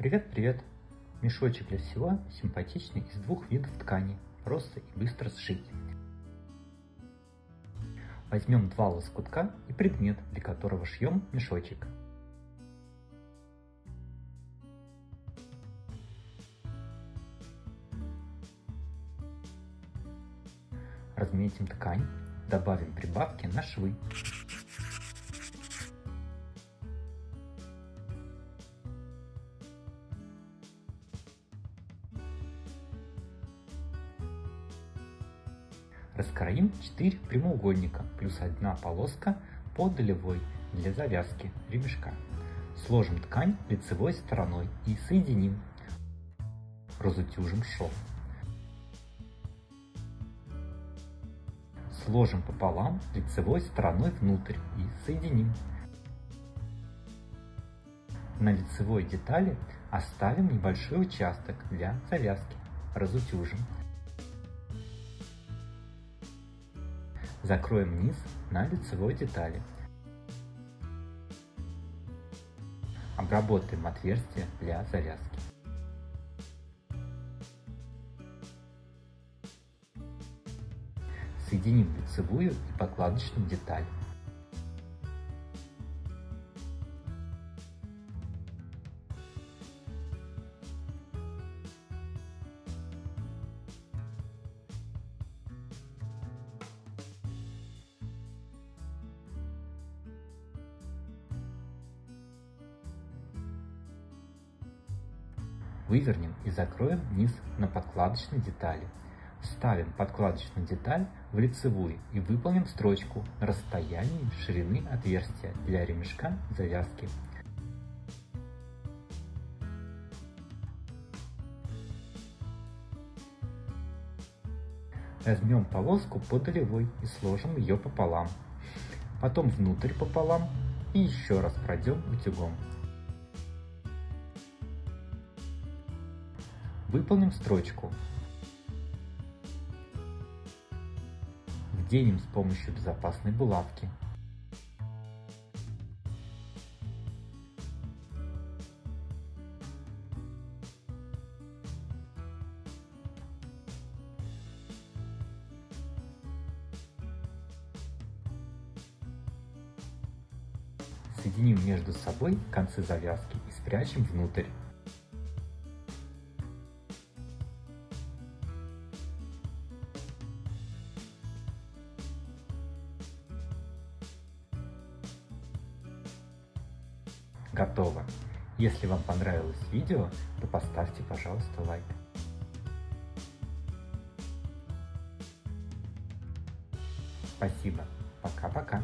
Привет-привет! Мешочек для всего симпатичный из двух видов ткани, просто и быстро сшить. Возьмем два лоскутка и предмет, для которого шьем мешочек. Разметим ткань, добавим прибавки на швы. Раскроим 4 прямоугольника плюс 1 полоска по долевой для завязки ремешка. Сложим ткань лицевой стороной и соединим. Разутюжим шов. Сложим пополам лицевой стороной внутрь и соединим. На лицевой детали оставим небольшой участок для завязки. Разутюжим. Закроем низ на лицевой детали. Обработаем отверстие для завязки. Соединим лицевую и подкладочную деталь. Вывернем и закроем низ на подкладочной детали. Вставим подкладочную деталь в лицевую и выполним строчку на расстоянии ширины отверстия для ремешка завязки. Возьмем полоску по долевой и сложим ее пополам. Потом внутрь пополам и еще раз пройдем утюгом. Выполним строчку. Вденем с помощью безопасной булавки. Соединим между собой концы завязки и спрячем внутрь. Готово! Если вам понравилось видео, то поставьте, пожалуйста, лайк. Спасибо! Пока-пока!